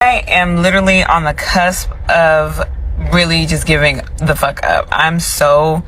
I am literally on the cusp of really just giving the fuck up. I'm so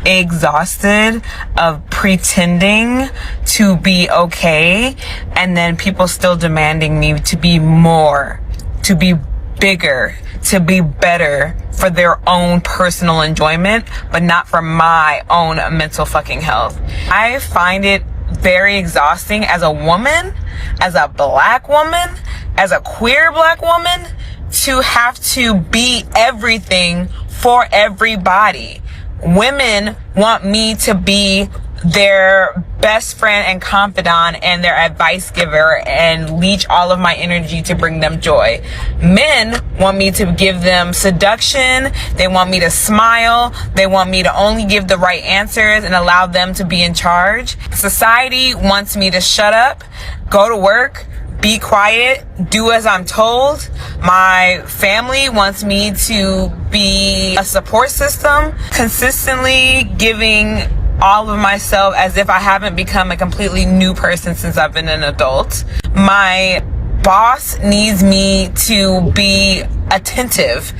exhausted of pretending to be okay and then people still demanding me to be more, to be bigger, to be better for their own personal enjoyment, but not for my own mental fucking health. I find it very exhausting as a woman, as a black woman, as a queer black woman, to have to be everything for everybody. Women want me to be their best friend and confidant and their advice giver and leech all of my energy to bring them joy. Men want me to give them seduction. They want me to smile. They want me to only give the right answers and allow them to be in charge. Society wants me to shut up, go to work, be quiet, do as I'm told. My family wants me to be a support system, consistently giving all of myself as if I haven't become a completely new person since I've been an adult. My boss needs me to be attentive,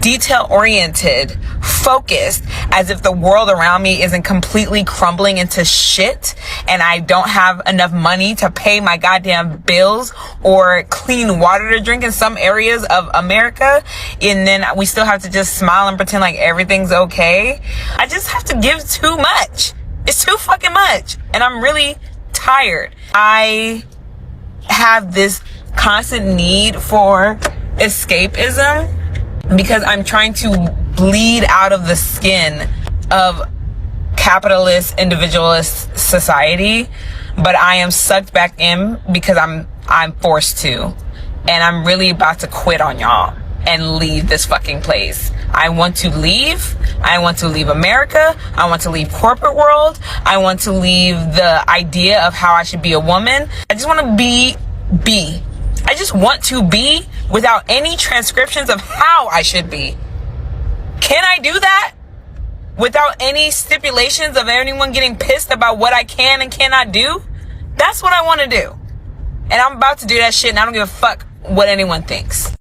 detail-oriented, focused, as if the world around me isn't completely crumbling into shit and I don't have enough money to pay my goddamn bills or clean water to drink in some areas of America, and then we still have to just smile and pretend like everything's okay. I just have to give too much. It's too fucking much, and I'm really tired. I have this constant need for escapism because I'm trying to bleed out of the skin of capitalist individualist society, but I am sucked back in because I'm forced to, and I'm really about to quit on y'all and leave this fucking place. I want to leave. I want to leave America. I want to leave corporate world. I want to leave the idea of how I should be a woman. I just want to be. I just want to be without any transcriptions of how I should be. Can I do that? Without any stipulations of anyone getting pissed about what I can and cannot do? That's what I want to do. And I'm about to do that shit and I don't give a fuck what anyone thinks.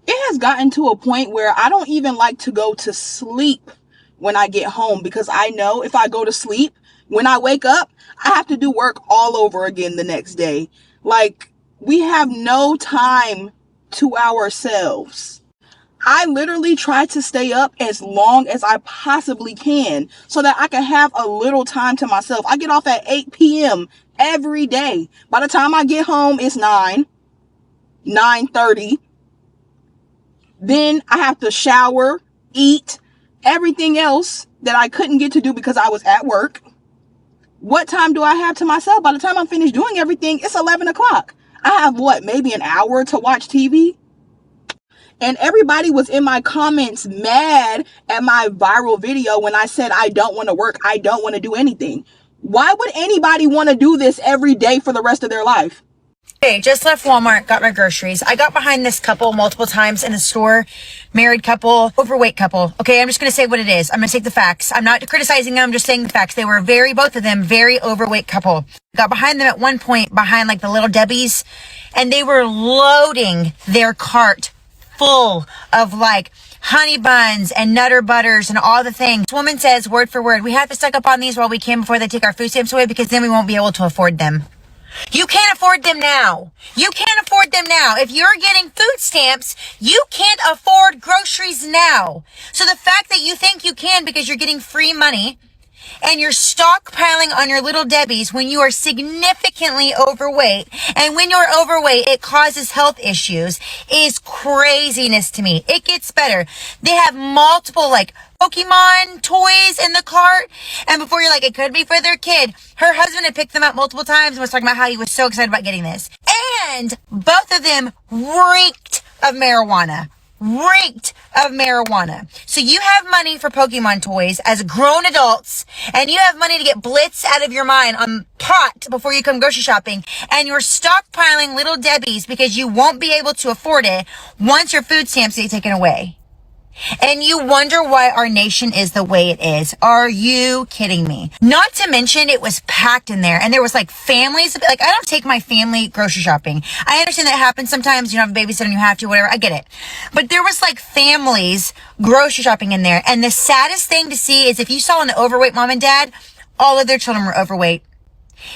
It has gotten to a point where I don't even like to go to sleep when I get home, because I know if I go to sleep, when I wake up, I have to do work all over again the next day. Like, we have no time to ourselves. I literally try to stay up as long as I possibly can so that I can have a little time to myself. I get off at 8 p.m. every day. By the time I get home, it's 9:30. Then I have to shower, eat, everything else that I couldn't get to do because I was at work. What time do I have to myself? By the time I'm finished doing everything, it's 11 o'clock. I have maybe an hour to watch TV? And everybody was in my comments mad at my viral video when I said I don't want to work, I don't want to do anything. Why would anybody want to do this every day for the rest of their life? Hey, just left Walmart, got my groceries. I got behind this couple multiple times in the store. Married couple, overweight couple. Okay, I'm just going to say what it is. I'm going to take the facts. I'm not criticizing them. I'm just saying the facts. They were both of them, very overweight couple. Got behind them at one point, behind like the Little Debbie's, and they were loading their cart full of like honey buns and Nutter Butters and all the things. This woman says, word for word, we have to stock up on these while we can before they take our food stamps away, because then we won't be able to afford them. You can't afford them now. You can't afford them now. If you're getting food stamps, you can't afford groceries now. So the fact that you think you can because you're getting free money and you're stockpiling on your Little Debbie's when you are significantly overweight, and when you're overweight, it causes health issues, is craziness to me. It gets better. They have multiple like Pokemon toys in the cart, and before you're like, it could be for their kid, her husband had picked them up multiple times and was talking about how he was so excited about getting this. And both of them reeked of marijuana. So you have money for Pokemon toys as grown adults, and you have money to get blitz out of your mind on pot before you come grocery shopping, and you're stockpiling Little Debbie's because you won't be able to afford it once your food stamps get taken away. And you wonder why our nation is the way it is. Are you kidding me? Not to mention it was packed in there and there was like families. Like, I don't take my family grocery shopping. I understand that happens sometimes. You don't have a babysitter and you have to, whatever. I get it. But there was like families grocery shopping in there. And the saddest thing to see is if you saw an overweight mom and dad, all of their children were overweight.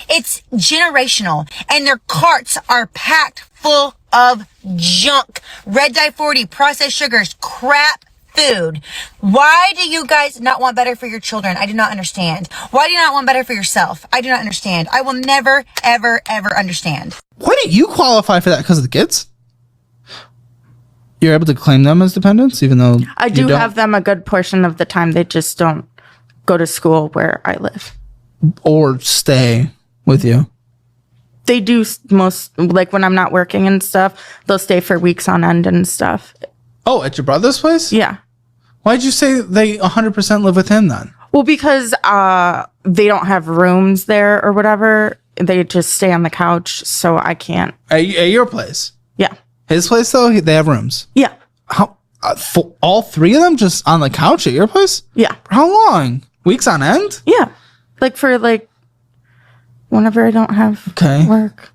It's generational and their carts are packed full of junk, red dye 40, processed sugars, crap food. Why do you guys not want better for your children? I do not understand. Why do you not want better for yourself? I do not understand. I will never, ever, ever understand. Why do you qualify for that? Because of the kids? You're able to claim them as dependents, even though I do have them a good portion of the time. They just don't go to school where I live. Or stay with you. They do most, like when I'm not working and stuff, they'll stay for weeks on end and stuff. Oh, at your brother's place? Yeah. Why'd you say they 100% live with him then? Well, because they don't have rooms there or whatever. They just stay on the couch, so I can't. At your place? Yeah. His place, though, they have rooms? Yeah. How? For all three of them just on the couch at your place? Yeah. For how long? Weeks on end? Yeah. Like for like whenever I don't have work.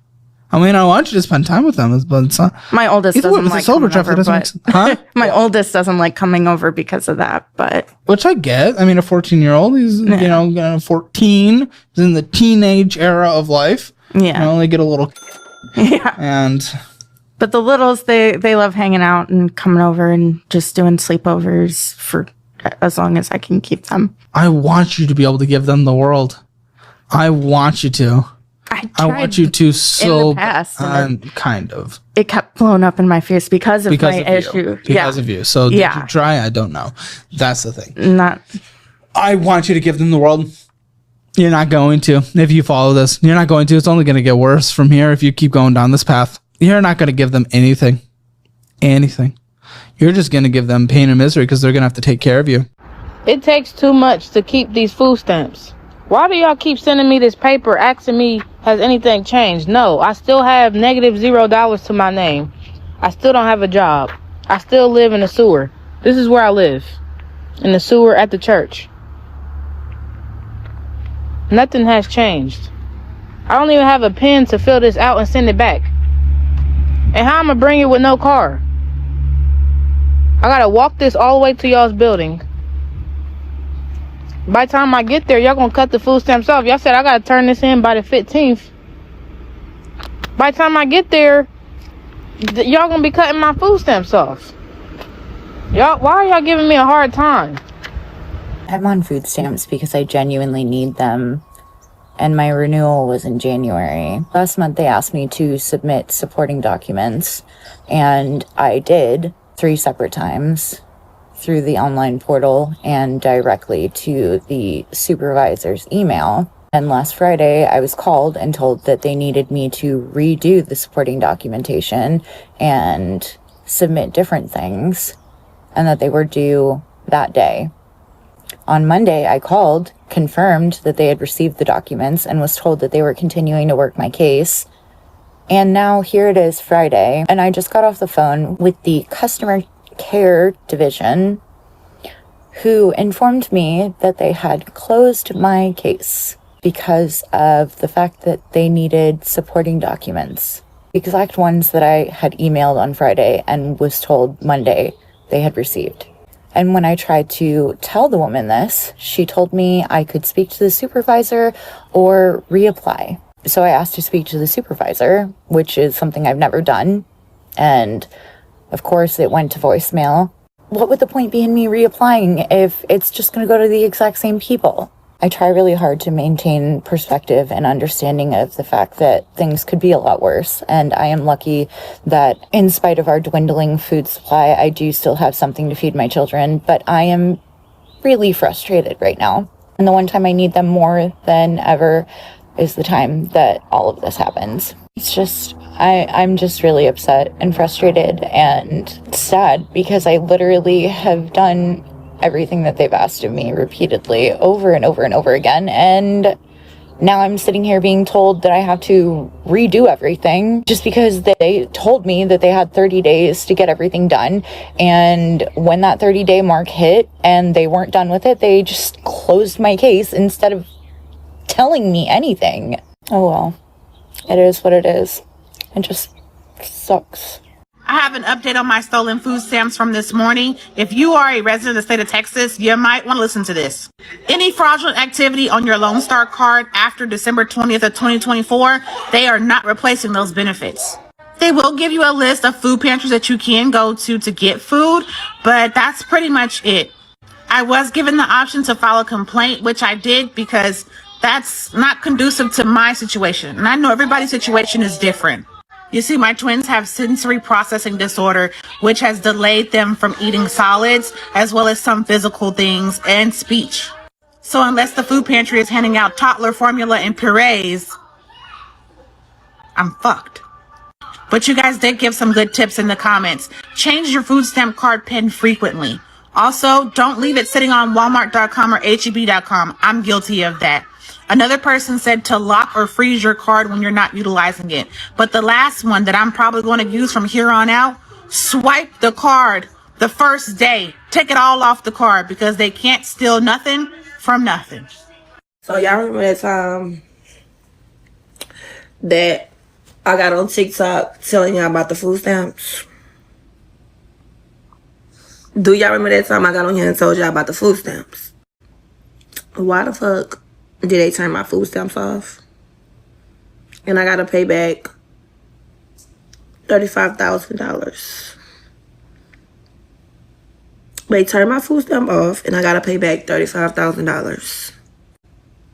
I mean, I want you to spend time with them, but it's not. My oldest doesn't like coming over, huh? My oldest doesn't like coming over because of that, but. Which I get. I mean, a 14-year-old, he's, 14, he's in the teenage era of life. Yeah. You only get a little. Yeah. And. But the littles, they love hanging out and coming over and just doing sleepovers for as long as I can keep them. I want you to be able to give them the world. I want you to. I want you to so in the past, kind of. It kept blowing up in my face because of my issue. Because of you. So did you try? I don't know. That's the thing. I want you to give them the world. You're not going to. If you follow this, you're not going to. It's only going to get worse from here if you keep going down this path. You're not going to give them anything. Anything. You're just going to give them pain and misery because they're going to have to take care of you. It takes too much to keep these food stamps. Why do y'all keep sending me this paper asking me, has anything changed? No, I still have -$0 to my name. I still don't have a job. I still live in the sewer. This is where I live. In the sewer at the church. Nothing has changed. I don't even have a pen to fill this out and send it back. And how I'm gonna bring it with no car? I gotta walk this all the way to y'all's building. By the time I get there, y'all gonna cut the food stamps off. Y'all said I gotta turn this in by the 15th. By the time I get there, y'all gonna be cutting my food stamps off. Y'all, why are y'all giving me a hard time? I'm on food stamps because I genuinely need them. And my renewal was in January. Last month they asked me to submit supporting documents, and I did 3 separate times through the online portal and directly to the supervisor's email. And last Friday I was called and told that they needed me to redo the supporting documentation and submit different things, and that they were due that day. On Monday, I called, confirmed that they had received the documents, and was told that they were continuing to work my case. And now here it is Friday, and I just got off the phone with the customer care division, who informed me that they had closed my case because of the fact that they needed supporting documents. The exact ones that I had emailed on Friday and was told Monday they had received. And when I tried to tell the woman this, she told me I could speak to the supervisor or reapply. So I asked to speak to the supervisor, which is something I've never done. And of course it went to voicemail. What would the point be in me reapplying if it's just going to go to the exact same people? I try really hard to maintain perspective and understanding of the fact that things could be a lot worse. And I am lucky that in spite of our dwindling food supply, I do still have something to feed my children. But I am really frustrated right now. And the one time I need them more than ever is the time that all of this happens. It's just, I'm just really upset and frustrated and sad because I literally have done everything that they've asked of me repeatedly over and over and over again, and Now I'm sitting here being told that I have to redo everything just because they told me that they had 30 days to get everything done. And when that 30-day mark hit and they weren't done with it, they just closed my case instead of telling me anything. Oh well, it is what it is. It just sucks. I have an update on my stolen food stamps from this morning. If you are a resident of the state of Texas, you might want to listen to this. Any fraudulent activity on your Lone Star card after December 20th of 2024, they are not replacing those benefits. They will give you a list of food pantries that you can go to get food, but that's pretty much it. I was given the option to file a complaint, which I did because that's not conducive to my situation. And I know everybody's situation is different. You see, my twins have sensory processing disorder, which has delayed them from eating solids, as well as some physical things and speech. So unless the food pantry is handing out toddler formula and purees, I'm fucked. But you guys did give some good tips in the comments. Change your food stamp card pin frequently. Also, don't leave it sitting on Walmart.com or HEB.com. I'm guilty of that. Another person said to lock or freeze your card when you're not utilizing it. But the last one that I'm probably going to use from here on out, swipe the card the first day. Take it all off the card because they can't steal nothing from nothing. So y'all remember that time that I got on TikTok telling y'all about the food stamps? Do y'all remember that time I got on here and told y'all about the food stamps? Why the fuck did they turn my food stamps off? And I gotta pay back $35,000. They turned my food stamp off and I gotta pay back $35,000.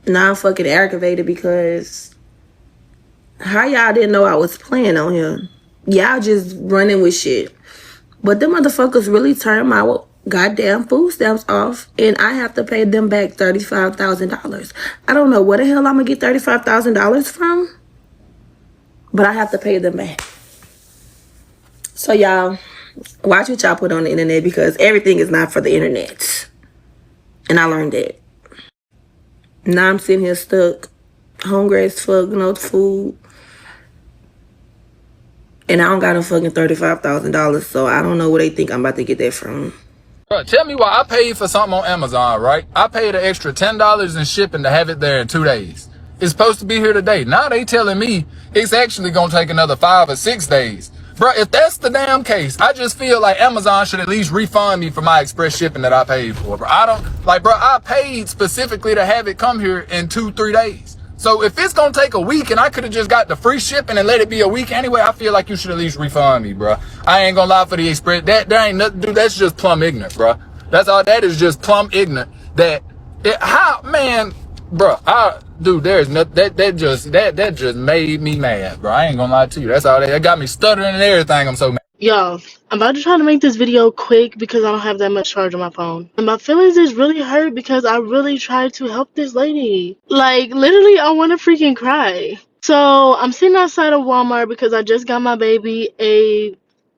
Now I'm fucking aggravated because how y'all didn't know I was playing on here? Y'all just running with shit. But them motherfuckers really turned my goddamn food stamps off and I have to pay them back $35,000. I don't know where the hell I'm gonna get $35,000 from, but I have to pay them back. So y'all, watch what y'all put on the internet because everything is not for the internet. And I learned that. Now I'm sitting here stuck, hungry as fuck, no food. And I don't got no fucking $35,000, so I don't know where they think I'm about to get that from. Bro, tell me why I paid for something on Amazon, right? I paid an extra $10 in shipping to have it there in 2 days. It's supposed to be here today. Now they telling me it's actually gonna take another 5 or 6 days. Bro, if that's the damn case, I just feel like Amazon should at least refund me for my express shipping that I paid for, bro. I paid specifically to have it come here in 2-3 days. So if it's gonna take a week and I could have just got the free shipping and let it be a week anyway, I feel like you should at least refund me, bro. I ain't gonna lie for the express. That ain't nothing, dude. That's just plumb ignorant, bro. That's all. That is just plumb ignorant. There's nothing. That just made me mad, bro. I ain't gonna lie to you. That's all. That got me stuttering and everything. I'm so mad. Yo, I'm about to try to make this video quick because I don't have that much charge on my phone. And my feelings is really hurt because I really tried to help this lady. Like, literally, I want to freaking cry. So, I'm sitting outside of Walmart because I just got my baby a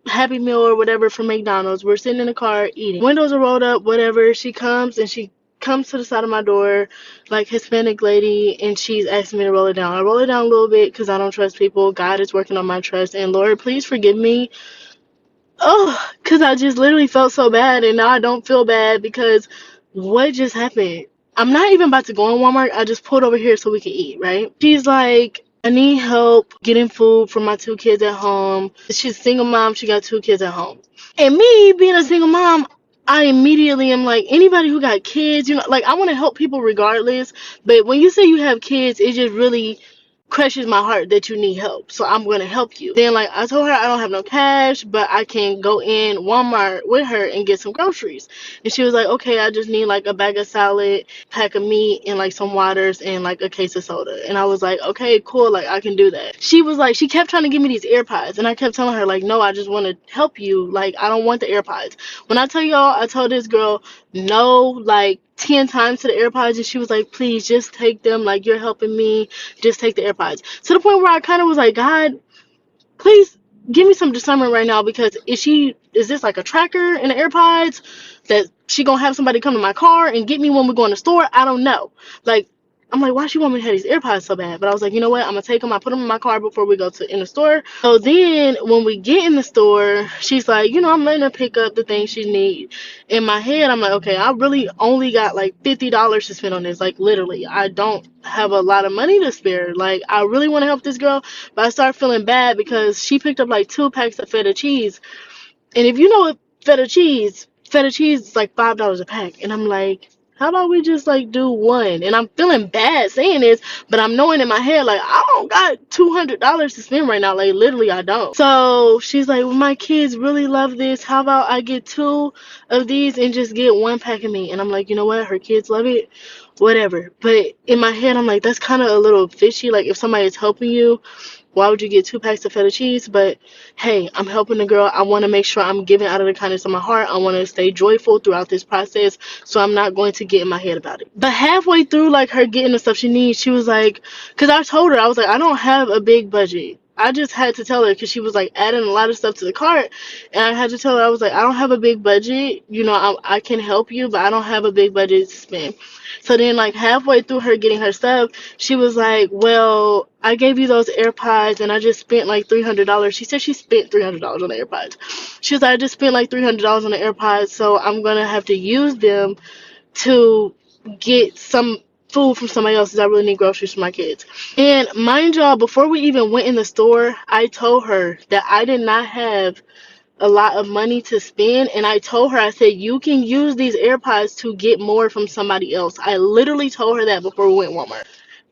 Happy Meal or whatever from McDonald's. We're sitting in the car eating. Windows are rolled up, whatever. She comes to the side of my door, like Hispanic lady, and she's asking me to roll it down. I roll it down a little bit because I don't trust people. God is working on my trust. And Lord, please forgive me. Oh, because I just literally felt so bad, and now I don't feel bad because what just happened? I'm not even about to go in Walmart. I just pulled over here so we can eat, right? She's like, I need help getting food for my 2 kids at home. She's a single mom. She got 2 kids at home. And me being a single mom, I immediately am like, anybody who got kids, like I want to help people regardless. But when you say you have kids, it just really crushes my heart that you need help, so I'm gonna help you. Then like I told her I don't have no cash, but I can go in Walmart with her and get some groceries. And she was like, okay, I just need like a bag of salad, pack of meat, and like some waters and like a case of soda. And I was like, okay, cool, like I can do that. She was like, she kept trying to give me these AirPods, and I kept telling her like, no, I just want to help you, like I don't want the AirPods. When I tell y'all, I told this girl no like 10 times to the AirPods, and she was like, please just take them, like you're helping me, just take the AirPods. To the point where I kind of was like, God, please give me some discernment right now, because is this like a tracker in the AirPods that she gonna have somebody come to my car and get me when we go in the store? I don't know. Like, I'm like, why she want me to have these AirPods so bad? But I was like, you know what? I'm gonna take them. I put them in my car before we go to in the store. So then when we get in the store, she's like, you know, I'm letting her pick up the things she need. In my head, I'm like, okay, I really only got like $50 to spend on this. Like literally, I don't have a lot of money to spare. Like I really want to help this girl, but I start feeling bad because she picked up like 2 packs of feta cheese. And if you know what feta cheese is like $5 a pack. And I'm like, how about we just like do one? And I'm feeling bad saying this, but I'm knowing in my head like I don't got $200 to spend right now. Like literally I don't. So she's like, well, my kids really love this. How about I get 2 of these and just get 1 pack of me? And I'm like, you know what? Her kids love it. Whatever. But in my head I'm like, that's kind of a little fishy. Like if somebody is helping you, why would you get 2 packs of feta cheese? But hey, I'm helping the girl. I want to make sure I'm giving out of the kindness of my heart. I want to stay joyful throughout this process. So I'm not going to get in my head about it. But halfway through, like her getting the stuff she needs, she was like, because I told her, I was like, I don't have a big budget. I just had to tell her because she was like adding a lot of stuff to the cart. And I had to tell her, I was like, I don't have a big budget. You know, I can help you, but I don't have a big budget to spend. So then like halfway through her getting her stuff, she was like, well, I gave you those AirPods and I just spent like $300. She said she spent $300 on the AirPods. She was like, I just spent like $300 on the AirPods, so I'm going to have to use them to get some food from somebody else because I really need groceries for my kids. And mind y'all, before we even went in the store, I told her that I did not have a lot of money to spend, and I told her, I said, you can use these AirPods to get more from somebody else. I literally told her that before we went Walmart.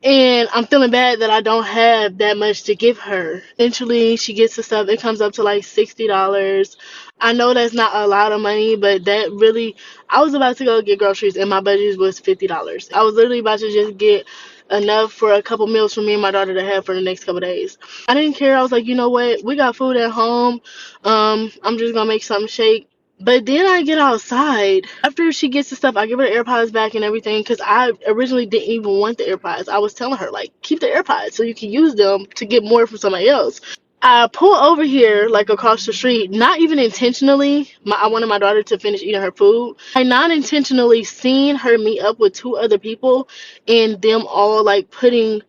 And I'm feeling bad that I don't have that much to give her. Eventually, she gets the stuff. It comes up to like $60. I know that's not a lot of money, but that really, I was about to go get groceries and my budget was $50. I was literally about to just get enough for a couple meals for me and my daughter to have for the next couple days. I didn't care. I was like, you know what? We got food at home. I'm just gonna make something shake. But then I get outside. After she gets the stuff, I give her the AirPods back and everything because I originally didn't even want the AirPods. I was telling her, like, keep the AirPods so you can use them to get more from somebody else. I pull over here, like, across the street, not even intentionally. I wanted my daughter to finish eating her food. I not intentionally seen her meet up with 2 other people and them all, like, putting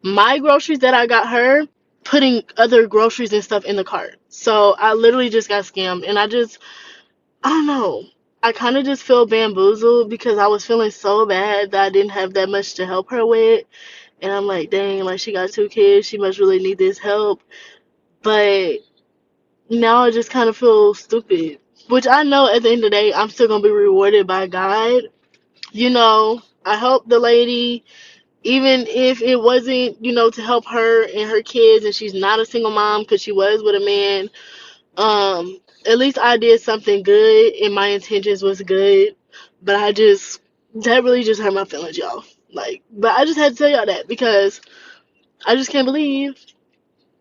my groceries that I got her, putting other groceries and stuff in the cart. So I literally just got scammed, and I don't know. I kind of just feel bamboozled because I was feeling so bad that I didn't have that much to help her with. And I'm like, dang, like she got 2 kids. She must really need this help. But now I just kind of feel stupid. Which I know at the end of the day, I'm still going to be rewarded by God. You know, I helped the lady, even if it wasn't, you know, to help her and her kids. And she's not a single mom because she was with a man. At least I did something good and my intentions was good, but that really just hurt my feelings, y'all. Like, but I just had to tell y'all that because I just can't believe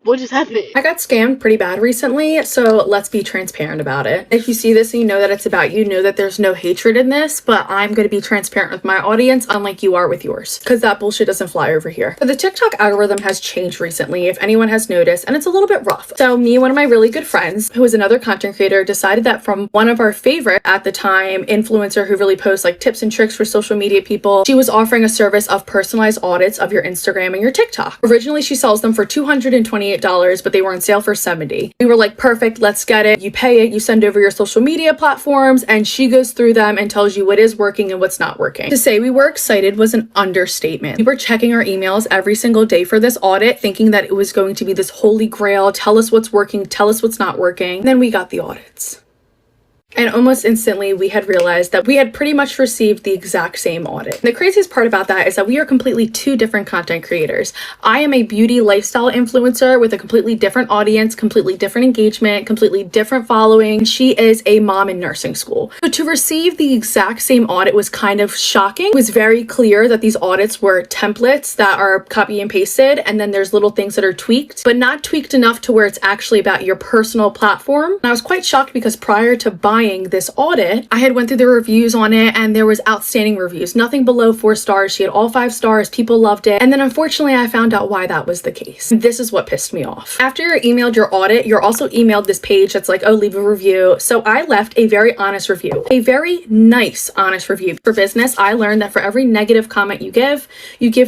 what just happened. I got scammed pretty bad recently, so let's be transparent about it. If you see this and you know that it's about you, know that there's no hatred in this, but I'm going to be transparent with my audience, unlike you are with yours, because that bullshit doesn't fly over here. But the TikTok algorithm has changed recently, if anyone has noticed, and it's a little bit rough. So me and one of my really good friends, who is another content creator, decided that from one of our favorite, at the time, influencer who really posts like tips and tricks for social media people, she was offering a service of personalized audits of your Instagram and your TikTok. Originally, she sells them for $228, but they were on sale for $70. We were like, perfect, let's get it. You pay it, you send over your social media platforms, and she goes through them and tells you what is working and what's not working. To say we were excited was an understatement. We were checking our emails every single day for this audit, thinking that it was going to be this holy grail, tell us what's working, tell us what's not working. And then we got the audits. And almost instantly, we had realized that we had pretty much received the exact same audit. The craziest part about that is that we are completely 2 different content creators. I am a beauty lifestyle influencer with a completely different audience, completely different engagement, completely different following. She is a mom in nursing school. So to receive the exact same audit was kind of shocking. It was very clear that these audits were templates that are copy and pasted, and then there's little things that are tweaked, but not tweaked enough to where it's actually about your personal platform. And I was quite shocked because prior to buying buying this audit, I had went through the reviews on it and there was outstanding reviews, nothing below 4 stars. She had all 5 stars. People loved it. And then unfortunately, I found out why that was the case. This is what pissed me off. After you're emailed your audit, you're also emailed this page that's like, oh, leave a review. So I left a very honest review, a very nice, honest review. For business, I learned that for every negative comment you give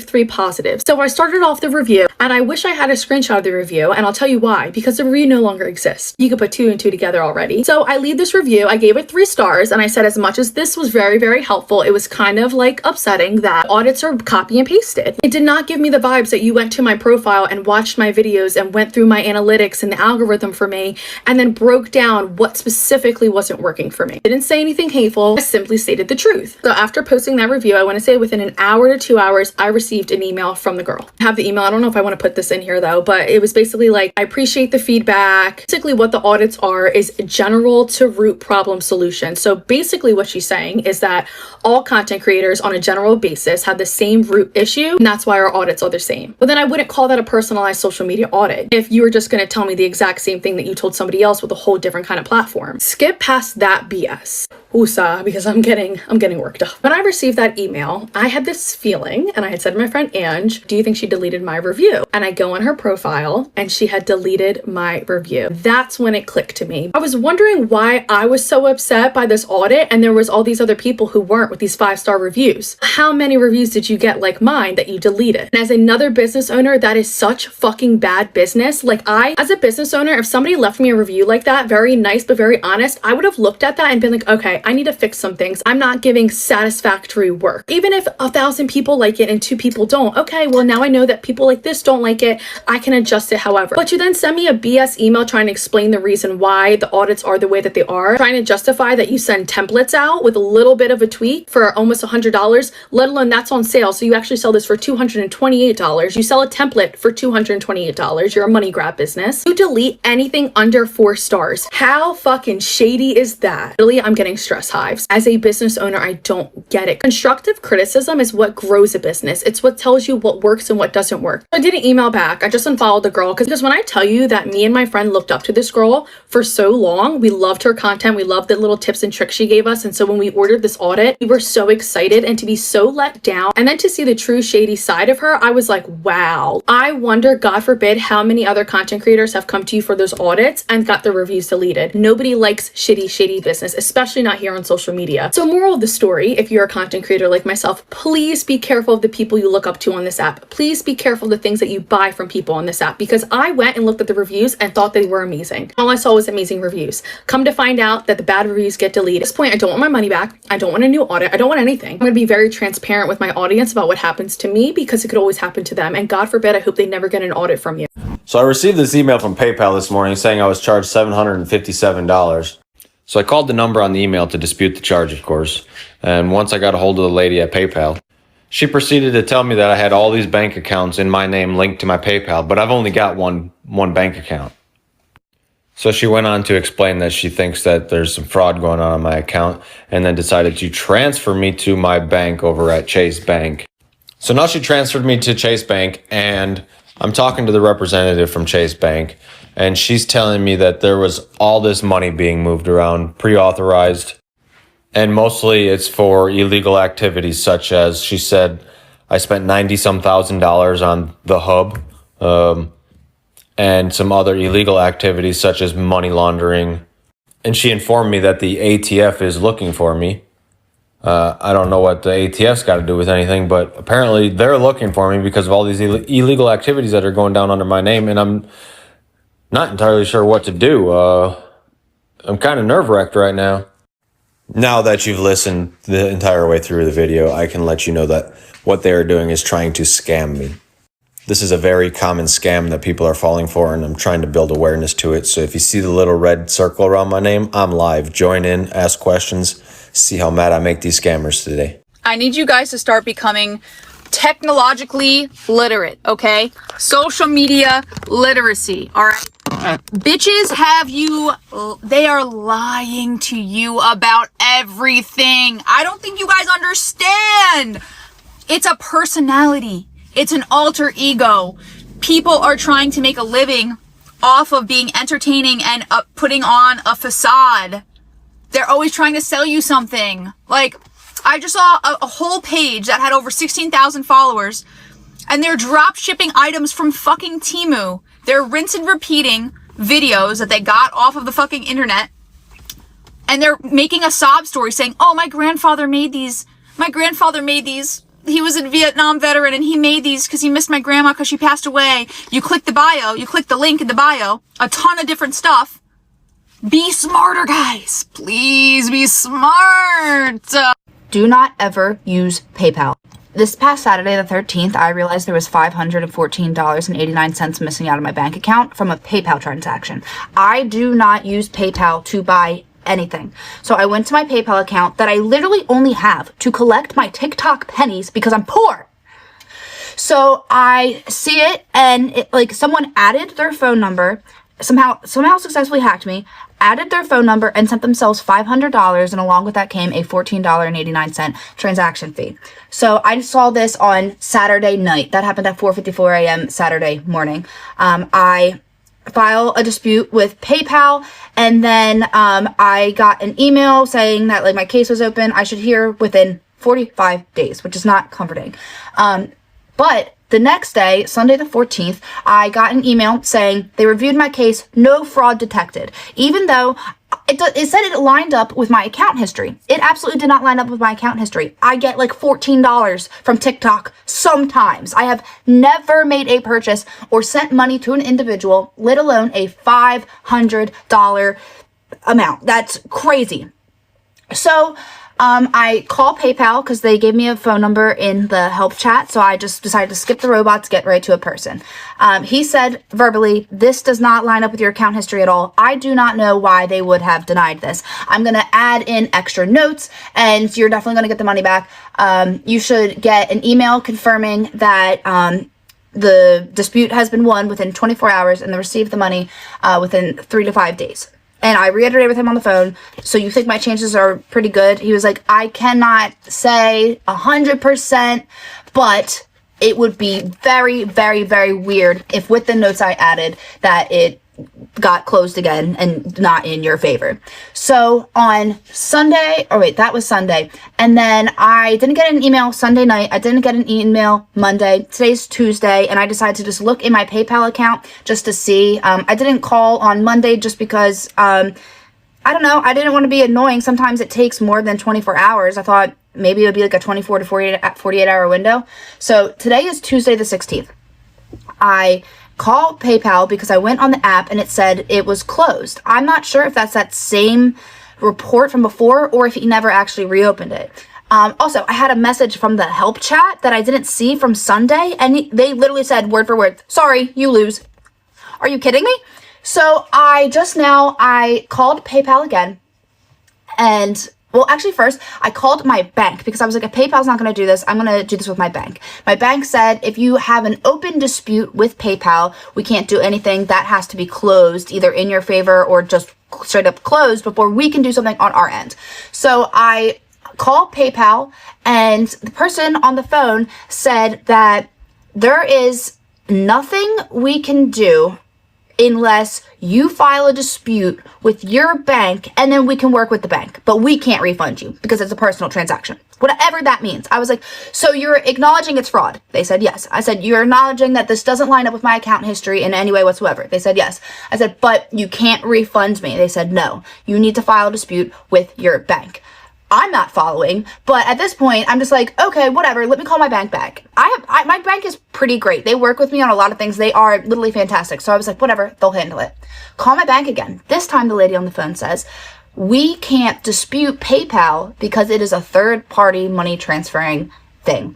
3 positives. So I started off the review and I wish I had a screenshot of the review, and I'll tell you why, because the review no longer exists. You could put 2 and 2 together already. So I leave this review, I gave it 3 stars, and I said as much as this was very, very helpful, it was kind of like upsetting that audits are copy and pasted. It did not give me the vibes that you went to my profile and watched my videos and went through my analytics and the algorithm for me and then broke down what specifically wasn't working for me. I didn't say anything hateful, I simply stated the truth. So after posting that review, I want to say within an hour to 2 hours, I received an email from the girl. I have the email, I don't know if I want to put this in here though, but it was basically like, I appreciate the feedback. Basically what the audits are is general to root problem solution. So basically what she's saying is that all content creators on a general basis have the same root issue, and that's why our audits are the same. But then I wouldn't call that a personalized social media audit if you were just going to tell me the exact same thing that you told somebody else with a whole different kind of platform. Skip past that BS. Woosah, because I'm getting worked up. When I received that email, I had this feeling, and I had said to my friend Ange, do you think she deleted my review? And I go on her profile and she had deleted my review. That's when it clicked to me. I was wondering why I was so upset by this audit and there was all these other people who weren't with these 5-star reviews. How many reviews did you get like mine that you deleted? And as another business owner, that is such fucking bad business. Like as a business owner, if somebody left me a review like that, very nice but very honest, I would have looked at that and been like, okay, I need to fix some things. I'm not giving satisfactory work. Even if 1,000 people like it and 2 people don't, okay, well now I know that people like this don't like it. I can adjust it however. But you then send me a BS email trying to explain the reason why the audits are the way that they are, trying to justify that you send templates out with a little bit of a tweak for almost $100, let alone that's on sale. So you actually sell this for $228. You sell a template for $228. You're a money grab business. You delete anything under 4 stars. How fucking shady is that? Really, I'm getting stress hives. As a business owner, I don't get it. Constructive criticism is what grows a business. It's what tells you what works and what doesn't work. I didn't email back. I just unfollowed the girl because when I tell you that me and my friend looked up to this girl for so long, we loved her content. We loved the little tips and tricks she gave us. And so when we ordered this audit, we were so excited, and to be so let down and then to see the true shady side of her, I was like, wow. I wonder, God forbid, how many other content creators have come to you for those audits and got their reviews deleted. Nobody likes shady business, especially not here on social media. So moral of the story, if you're a content creator like myself, please be careful of the people you look up to on this app. Please be careful of the things that you buy from people on this app, because I went and looked at the reviews and thought they were amazing. All I saw was amazing reviews. Come to find out that the bad reviews get deleted. At this point, I don't want my money back. I don't want a new audit. I don't want anything. I'm going to be very transparent with my audience about what happens to me, because it could always happen to them. And God forbid, I hope they never get an audit from you. So I received this email from PayPal this morning saying I was charged $757. So I called the number on the email to dispute the charge, of course. And once I got a hold of the lady at PayPal, she proceeded to tell me that I had all these bank accounts in my name linked to my PayPal, but I've only got one bank account. So she went on to explain that she thinks that there's some fraud going on my account, and then decided to transfer me to my bank over at Chase Bank. So now she transferred me to Chase Bank, and I'm talking to the representative from Chase Bank, and she's telling me that there was all this money being moved around, pre-authorized, and mostly it's for illegal activities, such as, she said, I spent $90-some thousand on the hub, and some other illegal activities such as money laundering. And she informed me that the ATF is looking for me. I don't know what the ATF's got to do with anything, but apparently they're looking for me because of all these illegal activities that are going down under my name, and I'm not entirely sure what to do. I'm kind of nerve-wracked right now. Now that you've listened the entire way through the video, I can let you know that what they are doing is trying to scam me. This is a very common scam that people are falling for, and I'm trying to build awareness to it. So if you see the little red circle around my name, I'm live. Join in, ask questions, see how mad I make these scammers today. I need you guys to start becoming technologically literate, okay? Social media literacy, all right? Bitches have you, they are lying to you about everything. I don't think you guys understand. It's a personality. It's an alter ego. People are trying to make a living off of being entertaining and putting on a facade. They're always trying to sell you something. Like, I just saw a whole page that had over 16,000 followers, and they're drop shipping items from fucking Temu. They're rinse and repeating videos that they got off of the fucking internet, and they're making a sob story saying, oh, my grandfather made these. He was a Vietnam veteran, and he made these because he missed my grandma because she passed away. You click the bio, you click the link in the bio, a ton of different stuff. Be smarter, guys. Please be smart. Do not ever use PayPal. This past Saturday, the 13th, I realized there was $514.89 missing out of my bank account from a PayPal transaction. I do not use PayPal to buy anything. So I went to my PayPal account that I literally only have to collect my TikTok pennies because I'm poor. So I see it, and someone added their phone number, somehow successfully hacked me, added their phone number, and sent themselves $500, and along with that came a $14.89 transaction fee. So I saw this on Saturday night. That happened at 4:54 a.m. Saturday morning. I file a dispute with PayPal, and then I got an email saying that my case was open. I should hear within 45 days, which is not comforting. But the next day, Sunday the 14th, I got an email saying they reviewed my case, no fraud detected, even though it said it lined up with my account history. It absolutely did not line up with my account history. I get $14 from TikTok sometimes. I have never made a purchase or sent money to an individual, let alone a $500 amount. That's crazy. So I call PayPal because they gave me a phone number in the help chat, so I just decided to skip the robots, get right to a person. He said verbally, this does not line up with your account history at all. I do not know why they would have denied this. I'm going to add in extra notes, and you're definitely going to get the money back. You should get an email confirming that the dispute has been won within 24 hours and receive the money within 3 to 5 days. And I reiterated with him on the phone, so you think my chances are pretty good? He was like, I cannot say 100%, but it would be very, very, very weird if with the notes I added that it got closed again and not in your favor. So on Sunday, that was Sunday. And then I didn't get an email Sunday night. I didn't get an email Monday. Today's Tuesday, and I decided to just look in my PayPal account just to see. I didn't call on Monday just because, I don't know, I didn't want to be annoying. Sometimes it takes more than 24 hours. I thought maybe it would be a 24 to 48 hour window. So today is Tuesday the 16th. I call PayPal because I went on the app and it said it was closed. I'm not sure if that's that same report from before or if he never actually reopened it. Also, I had a message from the help chat that I didn't see from Sunday, and they literally said word for word, sorry, you lose. Are you kidding me? So I called PayPal again, and well, actually, first, I called my bank because I was like, if PayPal's not going to do this, I'm going to do this with my bank. My bank said, if you have an open dispute with PayPal, we can't do anything. That has to be closed, either in your favor or just straight up closed before we can do something on our end. So I called PayPal, and the person on the phone said that there is nothing we can do unless you file a dispute with your bank, and then we can work with the bank, but we can't refund you because it's a personal transaction, whatever that means. I was like, so you're acknowledging it's fraud? They said yes. I said, you're acknowledging that this doesn't line up with my account history in any way whatsoever? They said yes. I said, but you can't refund me? They said no, you need to file a dispute with your bank. I'm not following, but at this point, I'm just like, okay, whatever, let me call my bank back. My bank is pretty great. They work with me on a lot of things. They are literally fantastic. So I was like, whatever, they'll handle it. Call my bank again. This time the lady on the phone says, we can't dispute PayPal because it is a third-party money transferring thing.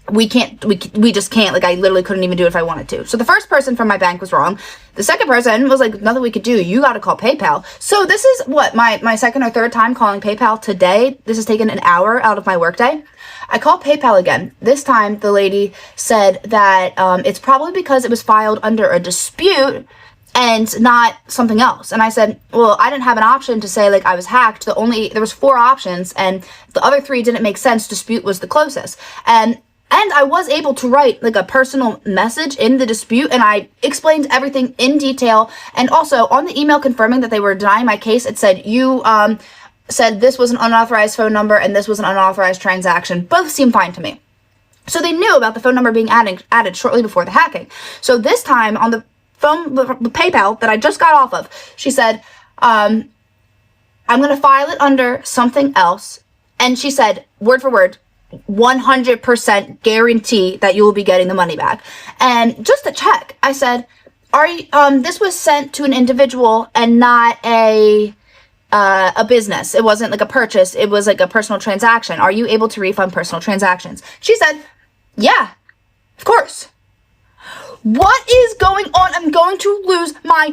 We just can't, like, I literally couldn't even do it if I wanted to. So the first person from my bank was wrong. The second person was like, nothing we could do. You got to call PayPal. So this is what, my second or third time calling PayPal today. This has taken an hour out of my workday. I called PayPal again. This time the lady said that it's probably because it was filed under a dispute and not something else. And I said, well, I didn't have an option to say like I was hacked. There was 4 options and the other 3 didn't make sense. Dispute was the closest. And I was able to write like a personal message in the dispute, and I explained everything in detail. And also on the email confirming that they were denying my case, it said, you said this was an unauthorized phone number and this was an unauthorized transaction. Both seem fine to me. So they knew about the phone number being added shortly before the hacking. So this time on the phone, the PayPal that I just got off of, she said, I'm going to file it under something else. And she said, word for word, 100% guarantee that you will be getting the money back. And just to check, I said, this was sent to an individual and not a business. It wasn't like a purchase. It was like a personal transaction. Are you able to refund personal transactions? She said, yeah, of course. What is going on? I'm going to lose my